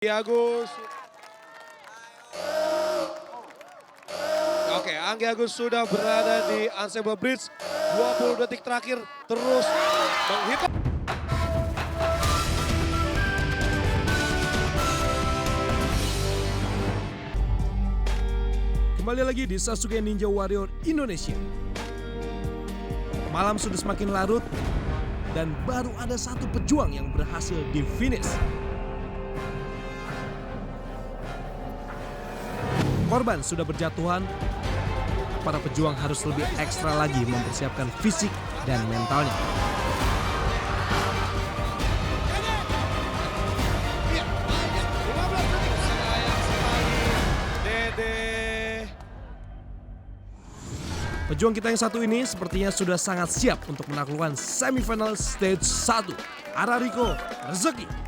Agus. Oke, Anggi Agus sudah berada di Unstable Bridge. 20 detik terakhir terus menghitung. Kembali lagi di Sasuke Ninja Warrior Indonesia. Malam sudah semakin larut dan baru ada satu pejuang yang berhasil di finish. Korban sudah berjatuhan, para pejuang harus lebih ekstra lagi mempersiapkan fisik dan mentalnya. Pejuang kita yang satu ini sepertinya sudah sangat siap untuk menaklukkan semifinal stage 1. Arariko Rezeki.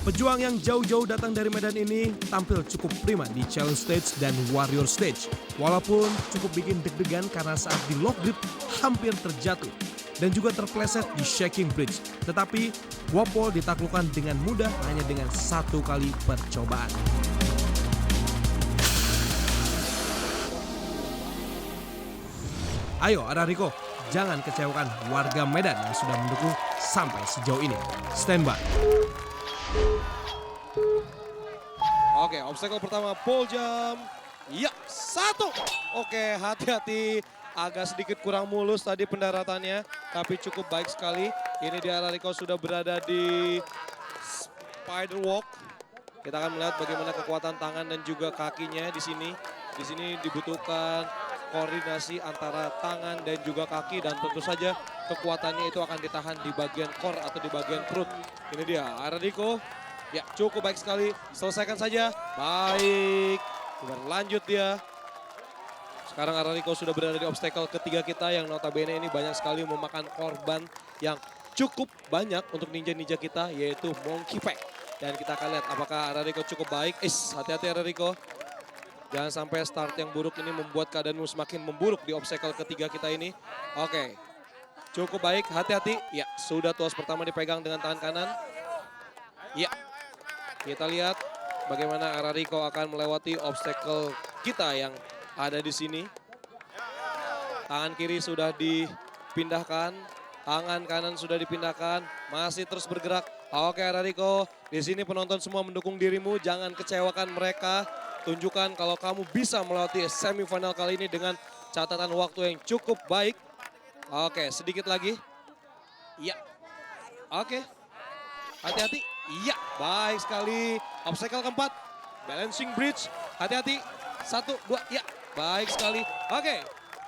Pejuang yang jauh-jauh datang dari Medan ini tampil cukup prima di Challenge Stage dan Warrior Stage. Walaupun cukup bikin deg-degan karena saat di lock grip hampir terjatuh dan juga terpleset di Shaking Bridge. Tetapi Wapol ditaklukkan dengan mudah hanya dengan satu kali percobaan. Ayo Arariko, jangan kecewakan warga Medan yang sudah mendukung sampai sejauh ini. Stand by. Oke, obstacle pertama pole jump. Ya, 1. Oke, hati-hati. Agak sedikit kurang mulus tadi pendaratannya, tapi cukup baik sekali. Ini dia Arariko sudah berada di spider walk. Kita akan melihat bagaimana kekuatan tangan dan juga kakinya di sini. Di sini dibutuhkan koordinasi antara tangan dan juga kaki, dan tentu saja kekuatannya itu akan ditahan di bagian core atau di bagian perut. Ini dia Arariko. Ya, cukup baik sekali. Selesaikan saja. Baik. Berlanjut dia. Sekarang Arariko sudah berada di obstacle ketiga kita yang notabene ini banyak sekali memakan korban yang cukup banyak untuk ninja-ninja kita, yaitu Monkey Pack. Dan kita akan lihat apakah Arariko cukup baik. Hati-hati Arariko. Jangan sampai start yang buruk ini membuat keadaanmu semakin memburuk di obstacle ketiga kita ini. Oke. Cukup baik, hati-hati. Ya, sudah tuas pertama dipegang dengan tangan kanan. Ya. Kita lihat bagaimana Arariko akan melewati obstacle kita yang ada di sini. Tangan kiri sudah dipindahkan, tangan kanan sudah dipindahkan, masih terus bergerak. Oke Arariko, di sini penonton semua mendukung dirimu, jangan kecewakan mereka. Tunjukkan kalau kamu bisa melewati semifinal kali ini dengan catatan waktu yang cukup baik. Oke, sedikit lagi. Ya. Oke. Hati-hati. Iya, baik sekali. Obstacle keempat, balancing bridge. Hati-hati. 1, 2, ya. Baik sekali. Oke,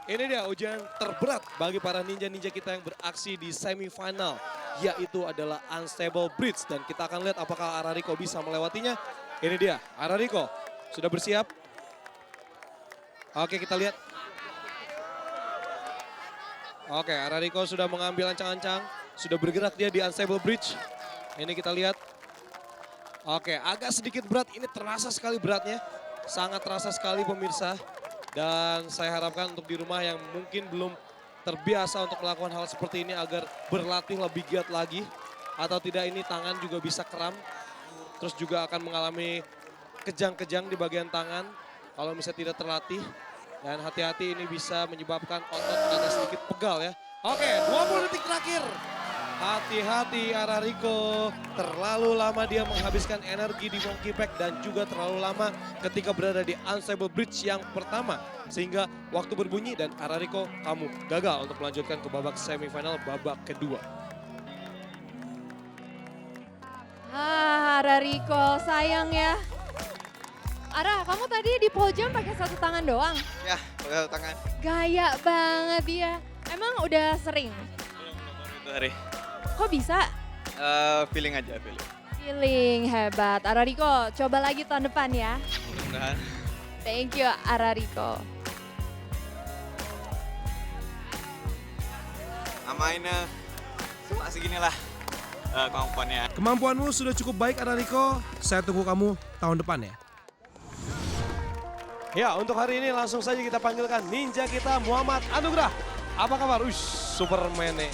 ini dia ujian terberat bagi para ninja-ninja kita yang beraksi di semifinal. Yaitu adalah Unstable Bridge. Dan kita akan lihat apakah Arariko bisa melewatinya. Ini dia, Arariko. Sudah bersiap? Oke, kita lihat. Oke, Arariko sudah mengambil ancang-ancang. Sudah bergerak dia di Unstable Bridge. Ini kita lihat. Oke, agak sedikit berat. Ini terasa sekali beratnya. Sangat terasa sekali pemirsa. Dan saya harapkan untuk di rumah yang mungkin belum terbiasa untuk melakukan hal seperti ini agar berlatih lebih giat lagi. Atau tidak ini tangan juga bisa kram. Terus juga akan mengalami kejang-kejang di bagian tangan kalau misalnya tidak terlatih. Dan hati-hati ini bisa menyebabkan otot agak sedikit pegal ya. Oke, 20 detik terakhir. Hati-hati Arariko, terlalu lama dia menghabiskan energi di Monkey Pack dan juga terlalu lama ketika berada di Unstable Bridge yang pertama. Sehingga waktu berbunyi dan Arariko, kamu gagal untuk melanjutkan ke babak semifinal babak kedua. Arariko, sayang ya. Ara, kamu tadi di pole jump pakai satu tangan doang? Ya, pakai satu tangan. Gaya banget dia. Emang udah sering? Belum itu hari. Kok bisa? Feeling aja, feeling. Feeling hebat. Arariko, coba lagi tahun depan ya. Mudah-mudahan. Thank you Arariko. Mainnya cuma segini lah kemampuannya. Kemampuanmu sudah cukup baik Arariko. Saya tunggu kamu tahun depan ya. Ya, untuk hari ini langsung saja kita panggilkan ninja kita Muhammad Anugrah. Apa kabar? Superman nih.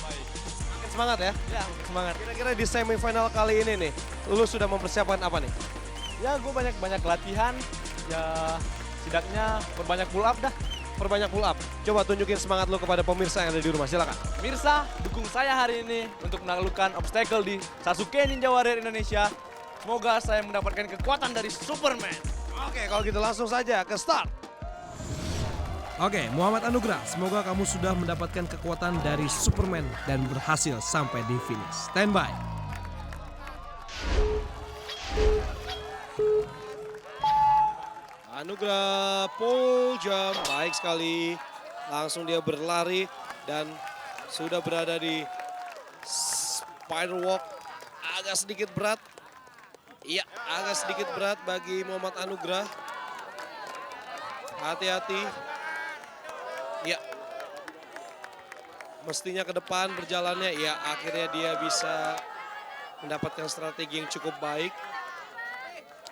Semangat ya? Ya, semangat. Kira-kira di semifinal kali ini nih, lu sudah mempersiapkan apa nih? Ya gue banyak latihan, ya setidaknya perbanyak pull up dah. Perbanyak pull up. Coba tunjukin semangat lo kepada pemirsa yang ada di rumah, silakan. Mirsa, dukung saya hari ini untuk menaklukkan obstacle di Sasuke Ninja Warrior Indonesia. Semoga saya mendapatkan kekuatan dari Superman. Oke, kalau gitu langsung saja ke start. Oke, Muhammad Anugrah, semoga kamu sudah mendapatkan kekuatan dari Superman dan berhasil sampai di finish. Standby. Anugrah pull jump, baik sekali. Langsung dia berlari dan sudah berada di spider walk. Agak sedikit berat. Iya, agak sedikit berat bagi Muhammad Anugrah. Hati-hati. Ya. Mestinya ke depan berjalannya. Ya, akhirnya dia bisa mendapatkan strategi yang cukup baik.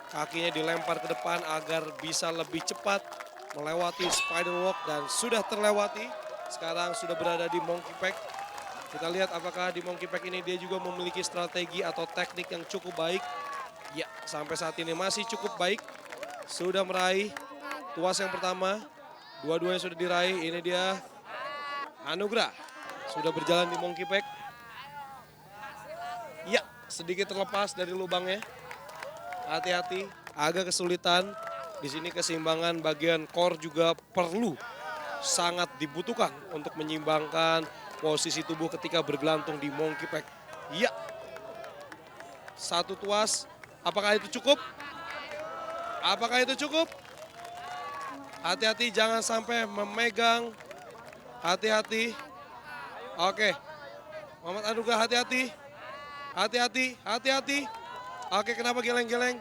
Kakinya dilempar ke depan agar bisa lebih cepat melewati spider walk dan sudah terlewati. Sekarang sudah berada di monkey pack. Kita lihat apakah di monkey pack ini dia juga memiliki strategi atau teknik yang cukup baik. Ya, sampai saat ini masih cukup baik. Sudah meraih tuas yang pertama. Dua-duanya sudah diraih. Ini dia Anugrah. Sudah berjalan di monkey pack. Ya, sedikit terlepas dari lubangnya. Hati-hati, agak kesulitan. Di sini keseimbangan bagian core juga perlu, sangat dibutuhkan untuk menyeimbangkan posisi tubuh ketika bergelantung di monkey pack. Ya, satu tuas. Apakah itu cukup? Apakah itu cukup? Hati-hati, jangan sampai memegang. Hati-hati. Oke, Muhammad Anugrah hati-hati. Hati-hati, hati-hati. Oke, kenapa geleng-geleng?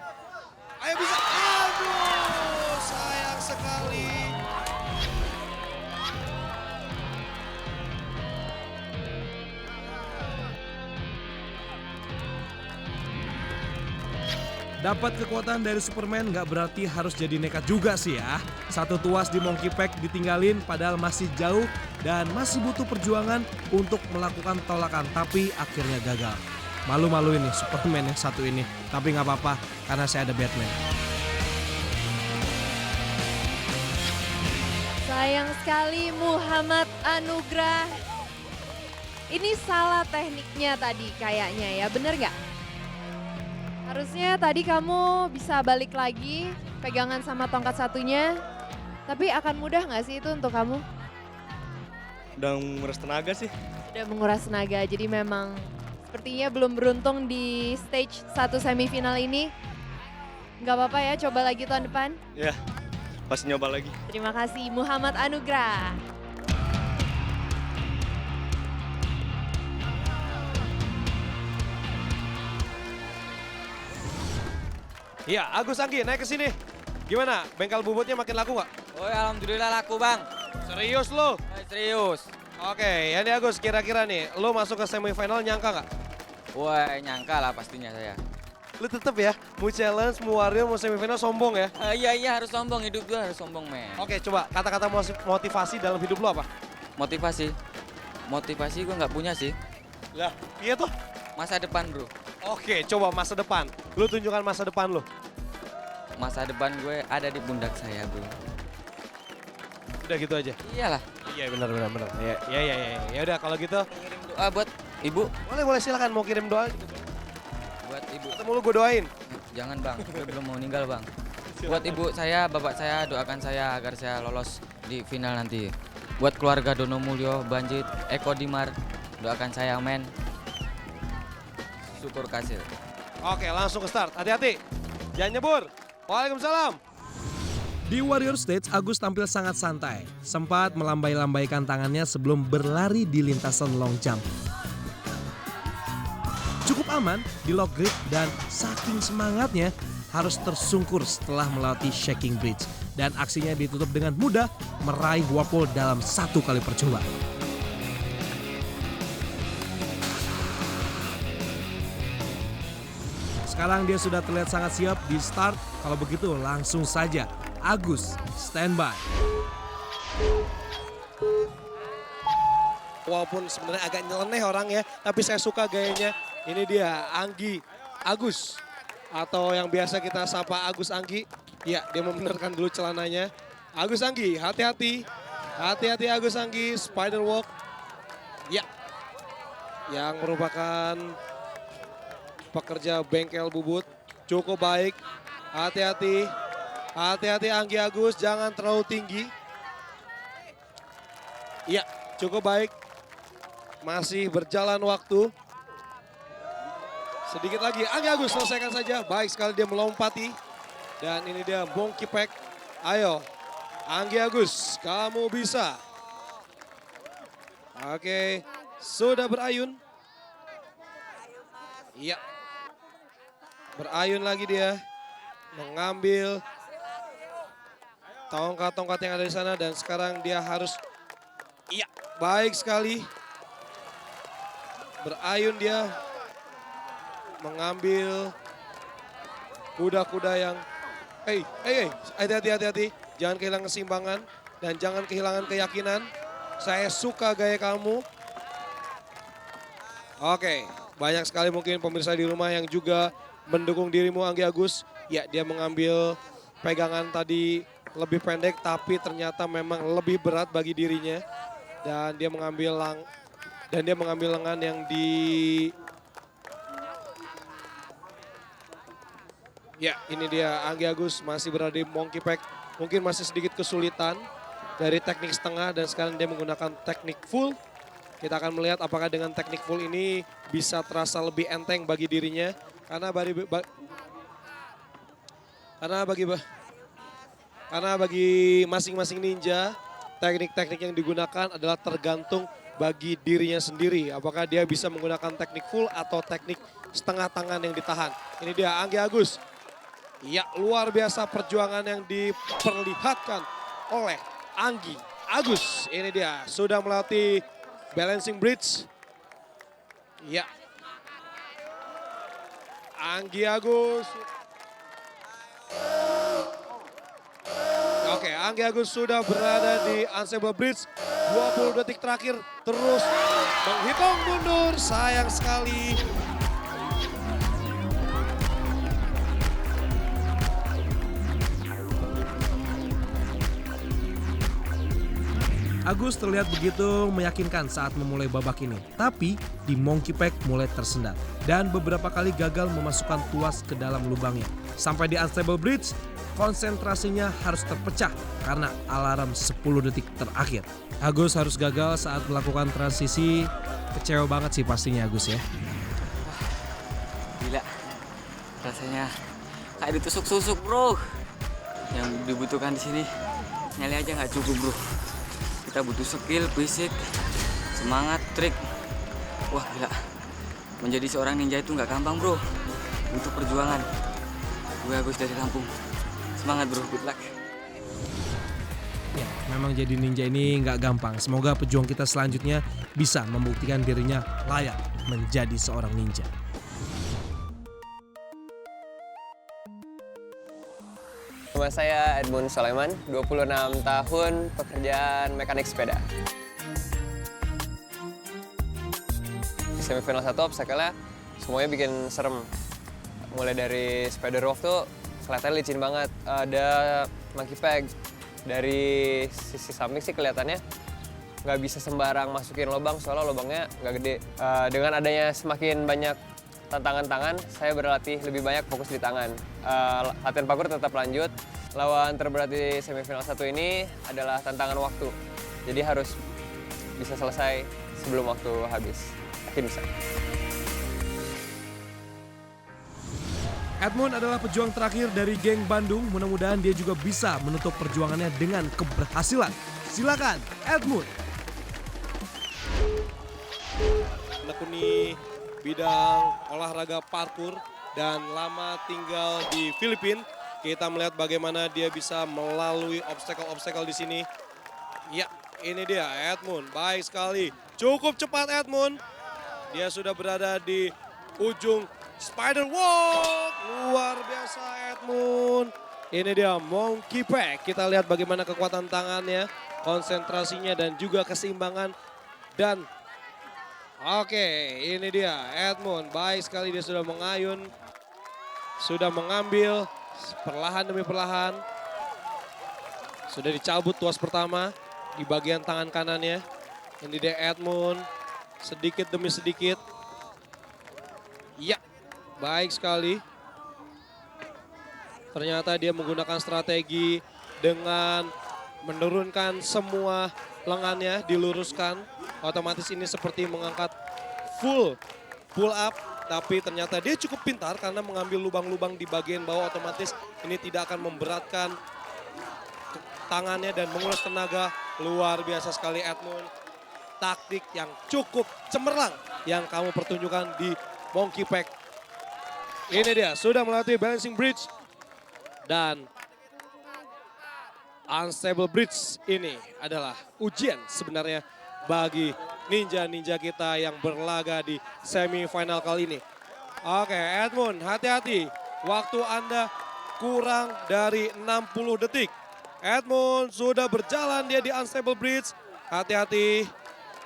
Ayo bisa. Aduh, sayang sekali. Dapat kekuatan dari Superman nggak berarti harus jadi nekat juga sih ya. Satu tuas di monkey pack ditinggalin padahal masih jauh dan masih butuh perjuangan untuk melakukan tolakan tapi akhirnya gagal. Malu-malu ini Superman yang satu ini, tapi nggak apa-apa karena saya ada Batman. Sayang sekali Muhammad Anugrah. Ini salah tekniknya tadi kayaknya ya, bener nggak? Harusnya tadi kamu bisa balik lagi, pegangan sama tongkat satunya. Tapi akan mudah nggak sih itu untuk kamu? Udah menguras tenaga sih. Udah menguras tenaga, jadi memang sepertinya belum beruntung di stage 1 semifinal ini. Nggak apa-apa ya, coba lagi tahun depan. Ya, pasti nyoba lagi. Terima kasih Muhammad Anugrah. Iya, Agus Anggi naik ke sini. Gimana? Bengkel bubutnya makin laku nggak? Oh alhamdulillah laku bang. Serius lo? Serius. Oke, ya nih Agus, kira-kira nih, lo masuk ke semifinal nyangka nggak? Wah nyangka lah pastinya saya. Lo tetep ya, mau challenge, mau warrior, mau semifinal sombong ya? Iya harus sombong, hidup gue harus sombong men. Oke, coba kata-kata motivasi dalam hidup lo apa? Motivasi gue nggak punya sih. Lah, iya tuh. Masa depan bro. Oke, coba masa depan. Lo tunjukkan masa depan lo. Masa depan gue ada di pundak saya bro. Udah gitu aja. Iyalah. Iya benar. Ya. Ya udah kalau gitu. Kirim doa buat ibu. Boleh silakan mau kirim doa. Buat ibu. Ketemu lu gue doain. Jangan bang, gue belum mau meninggal bang. Buat ibu saya, bapak saya, doakan saya agar saya lolos di final nanti. Buat keluarga Dono Mulyo, Banjit, Eko Dimar, doakan saya men. Syukur kasih. Oke, langsung ke start. Hati-hati. Jangan nyebur. Waalaikumsalam. Di Warrior Stage, Agus tampil sangat santai. Sempat melambai-lambaikan tangannya sebelum berlari di lintasan long jump. Cukup aman di lock grip dan saking semangatnya harus tersungkur setelah melewati shaking bridge. Dan aksinya ditutup dengan mudah meraih warp wall dalam 1 kali percobaan. Sekarang dia sudah terlihat sangat siap di start. Kalau begitu langsung saja Agus standby. Walaupun sebenarnya agak nyeleneh orang ya, tapi saya suka gayanya. Ini dia Anggi Agus. atau yang biasa kita sapa Agus Anggi. Ya, dia membenarkan dulu celananya. Agus Anggi, hati-hati. Hati-hati Agus Anggi, spider walk. Ya, yang merupakan pekerja bengkel bubut. Cukup baik. Hati-hati. Hati-hati Anggi Agus, jangan terlalu tinggi. Ya, cukup baik. Masih berjalan waktu. Sedikit lagi, Anggi Agus selesaikan saja. Baik sekali dia melompati. Dan ini dia monkey pack. Ayo, Anggi Agus, kamu bisa. Oke, sudah berayun. Iya. Berayun lagi dia. Mengambil tongkat-tongkat yang ada di sana dan sekarang dia harus, iya, baik sekali. Berayun dia mengambil kuda-kuda yang, hati-hati, jangan kehilangan keseimbangan dan jangan kehilangan keyakinan. Saya suka gaya kamu. Oke, banyak sekali mungkin pemirsa di rumah yang juga mendukung dirimu Anggi Agus. Ya, dia mengambil pegangan tadi lebih pendek tapi ternyata memang lebih berat bagi dirinya. Dan dia mengambil lengan yang ya, ini dia Anggi Agus masih berada di monkey pack. Mungkin masih sedikit kesulitan dari teknik setengah dan sekarang dia menggunakan teknik full. Kita akan melihat apakah dengan teknik full ini bisa terasa lebih enteng bagi dirinya. Karena bagi masing-masing ninja, teknik-teknik yang digunakan adalah tergantung bagi dirinya sendiri. Apakah dia bisa menggunakan teknik full atau teknik setengah tangan yang ditahan. Ini dia Anggi Agus. Ya, luar biasa perjuangan yang diperlihatkan oleh Anggi Agus. Ini dia, sudah melatih balancing bridge. Ya. Anggi Agus. Oke, Anggi Agus sudah berada di Ensemble Bridge. 20 detik terakhir terus menghitung mundur. Sayang sekali. Agus terlihat begitu meyakinkan saat memulai babak ini. Tapi di monkey pack mulai tersendat. Dan beberapa kali gagal memasukkan tuas ke dalam lubangnya. Sampai di Unstable Bridge, konsentrasinya harus terpecah karena alarm 10 detik terakhir. Agus harus gagal saat melakukan transisi. Kecewa banget sih pastinya Agus ya. Gila, rasanya kayak ditusuk-tusuk bro. Yang dibutuhkan di sini nyali aja nggak cukup bro. Kita butuh skill, fisik, semangat, trik. Wah gila, menjadi seorang ninja itu nggak gampang bro. Untuk perjuangan. Gue Agus dari Lampung. Semangat bro, good luck. Ya, memang jadi ninja ini nggak gampang. Semoga pejuang kita selanjutnya bisa membuktikan dirinya layak menjadi seorang ninja. Nama saya Edmund Sulaiman, 26 tahun, pekerjaan mekanik sepeda. Di semifinal 1 obstacle-nya semuanya bikin serem. Mulai dari spider walk tuh kelihatannya licin banget. Ada monkey pack. Dari sisi samping sih kelihatannya nggak bisa sembarang masukin lubang, soalnya lubangnya nggak gede. Dengan adanya semakin banyak tantangan-tangan, saya berlatih lebih banyak fokus di tangan. Latihan parkour tetap lanjut. Lawan terberat di semifinal 1 ini adalah tantangan waktu. Jadi harus bisa selesai sebelum waktu habis. Yakin bisa. Edmund adalah pejuang terakhir dari geng Bandung. Mudah-mudahan dia juga bisa menutup perjuangannya dengan keberhasilan. Silakan Edmund. Menekuni bidang olahraga parkour dan lama tinggal di Filipina. Kita melihat bagaimana dia bisa melalui obstacle-obstacle di sini. Ya, ini dia Edmund, baik sekali. Cukup cepat Edmund. Dia sudah berada di ujung spider walk. Luar biasa Edmund. Ini dia monkey pack. Kita lihat bagaimana kekuatan tangannya, konsentrasinya dan juga keseimbangan. Dan oke, ini dia Edmund. Baik sekali dia sudah mengayun. sudah mengambil perlahan demi perlahan. Sudah dicabut tuas pertama di bagian tangan kanannya. Ini dia Edmund, sedikit demi sedikit. Ya, baik sekali. Ternyata dia menggunakan strategi dengan menurunkan semua lengannya, diluruskan. Otomatis ini seperti mengangkat full pull up. Tapi ternyata dia cukup pintar karena mengambil lubang-lubang di bagian bawah. Otomatis ini tidak akan memberatkan tangannya dan menguras tenaga. Luar biasa sekali Edmund. Taktik yang cukup cemerlang yang kamu pertunjukkan di Monkey Pack. Ini dia, sudah melatih balancing bridge. Dan unstable bridge ini adalah ujian sebenarnya bagi ninja-ninja kita yang berlaga di semifinal kali ini. Oke, Edmund, hati-hati. Waktu Anda kurang dari 60 detik. Edmund sudah berjalan dia di unstable bridge. Hati-hati,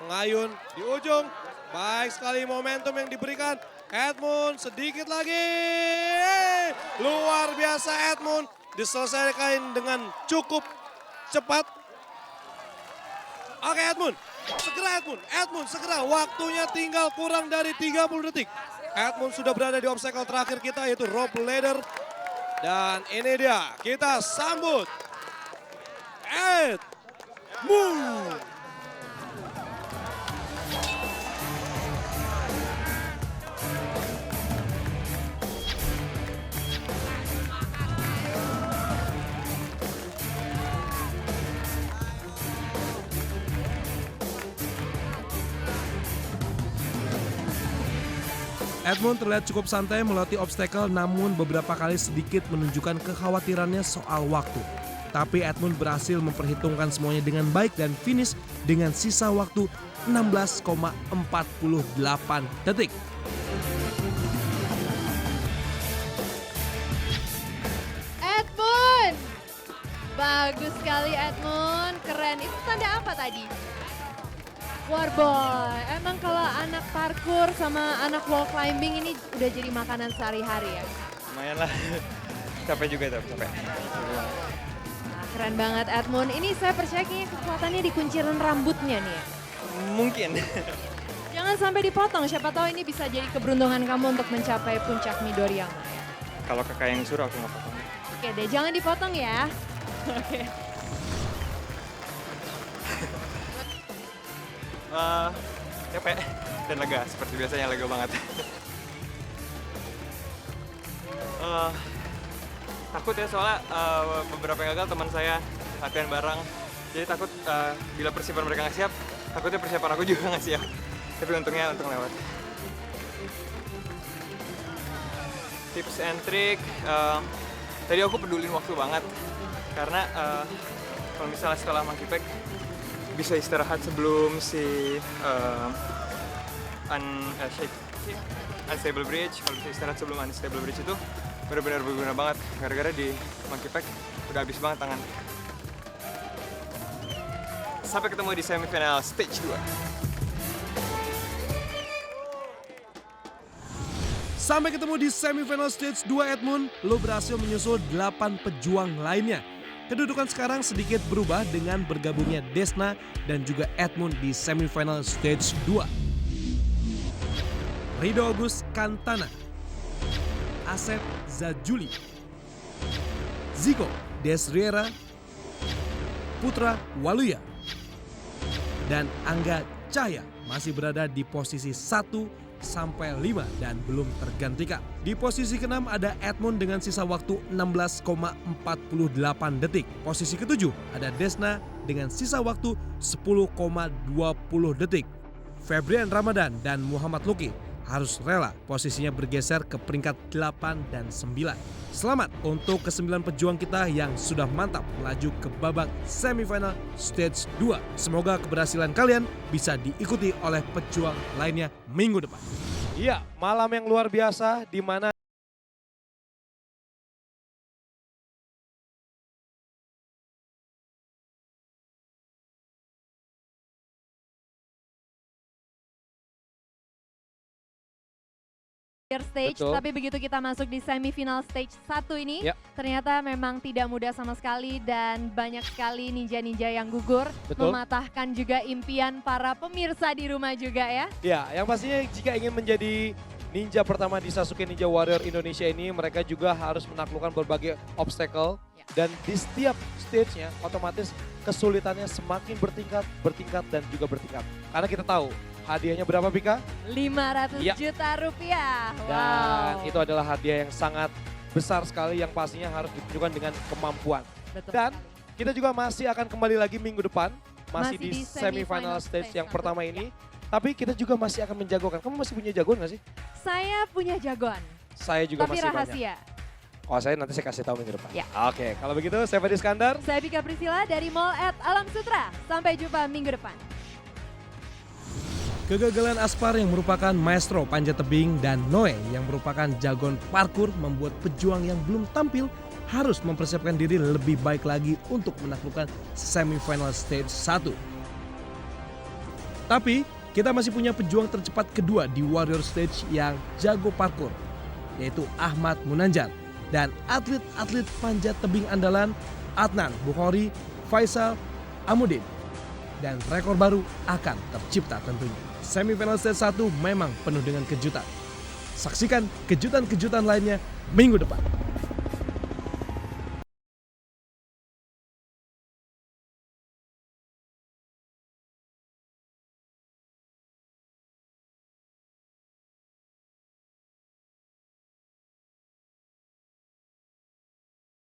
mengayun di ujung. Baik sekali momentum yang diberikan. Edmund sedikit lagi. Luar biasa Edmund. Diselesaikan dengan cukup cepat. Oke Edmund, segera Edmund. Edmund segera, waktunya tinggal kurang dari 30 detik. Edmund sudah berada di obstacle terakhir kita yaitu rope ladder. Dan ini dia, kita sambut Edmund. Edmund terlihat cukup santai melewati obstacle namun beberapa kali sedikit menunjukkan kekhawatirannya soal waktu. Tapi Edmund berhasil memperhitungkan semuanya dengan baik dan finish dengan sisa waktu 16,48 detik. Edmund! Bagus sekali Edmund, keren. Itu tanda apa tadi? Warboy, emang kalau anak parkour sama anak wall climbing ini udah jadi makanan sehari-hari ya? Lumayan lah. Capek juga itu, capek. Nah, keren banget Edmund. Ini saya percaya kayaknya kekuatannya di kunciran rambutnya nih ya. Mungkin. Jangan sampai dipotong, siapa tahu ini bisa jadi keberuntungan kamu untuk mencapai puncak Midoriyama ya. Kalau kakak yang suruh aku nggak potong. Oke deh, jangan dipotong ya. Oke. Capek dan lega, seperti biasanya lega banget. Takut ya soalnya beberapa yang gagal teman saya latihan bareng. Jadi takut bila persiapan mereka nggak siap, takutnya persiapan aku juga nggak siap. Tapi untungnya untung lewat. Tips and trick, tadi aku pedulin waktu banget. Karena kalau misalnya setelah monkey pack, bisa istirahat sebelum si unstable bridge. Kalau bisa istirahat sebelum unstable bridge itu benar-benar berguna banget. Gara-gara di monkey pack udah habis banget tangan. Sampai ketemu di semifinal stage 2. Sampai ketemu di semifinal stage 2 Edmund, lo berhasil menyusul 8 pejuang lainnya. Kedudukan sekarang sedikit berubah dengan bergabungnya Desna dan juga Edmund di semifinal stage 2. Rido Agus Kantana, Asep Zajuli, Ziko Desriera, Putra Waluya, dan Angga Cahya masih berada di posisi 1 sampai 5 dan belum tergantikan. Di posisi ke-6 ada Edmund dengan sisa waktu 16,48 detik. Posisi ke-7 ada Desna dengan sisa waktu 10,20 detik. Febrian Ramadan dan Muhammad Luki harus rela posisinya bergeser ke peringkat 8 dan 9. Selamat untuk ke-9 pejuang kita yang sudah mantap melaju ke babak semifinal stage 2. Semoga keberhasilan kalian bisa diikuti oleh pejuang lainnya minggu depan. Iya, malam yang luar biasa di mana stage, Betul. tapi begitu kita masuk di semifinal stage 1 ini, Ya. ternyata memang tidak mudah sama sekali dan banyak sekali ninja-ninja yang gugur, Betul. mematahkan juga impian para pemirsa di rumah juga ya. Ya, yang pastinya jika ingin menjadi ninja pertama di Sasuke Ninja Warrior Indonesia ini, mereka juga harus menaklukkan berbagai obstacle. Ya. Dan di setiap stage-nya, otomatis kesulitannya semakin bertingkat, dan juga bertingkat. Karena kita tahu, hadiahnya berapa, Pika? 500 Ya. juta rupiah. Dan Wow. itu adalah hadiah yang sangat besar sekali yang pastinya harus ditunjukkan dengan kemampuan. Betul Dan sekali. kita juga masih akan kembali lagi minggu depan. Masih Masih di di semifinal semifinal stage stage yang satu. pertama ini. Tapi kita juga masih akan menjagokan. Kamu masih punya jagoan gak sih? Saya punya jagoan, Saya juga tapi masih banyak. rahasia. Oh, nanti saya kasih tahu minggu depan. Ya. Oke, kalau begitu saya Fadi Iskandar. Saya Pika Priscilla dari Mall at Alam Sutra. Sampai jumpa minggu depan. Kegagalan Aspar yang merupakan maestro panjat tebing dan Noe yang merupakan jagoan parkur membuat pejuang yang belum tampil harus mempersiapkan diri lebih baik lagi untuk menaklukkan semifinal stage 1. Tapi kita masih punya pejuang tercepat kedua di Warrior Stage yang jago parkur, yaitu Ahmad Munanjar dan atlet-atlet panjat tebing andalan Adnan Bukhari, Faisal Amudin. Dan rekor baru akan tercipta tentunya. Semifinal stage 1 memang penuh dengan kejutan. Saksikan kejutan-kejutan lainnya minggu depan.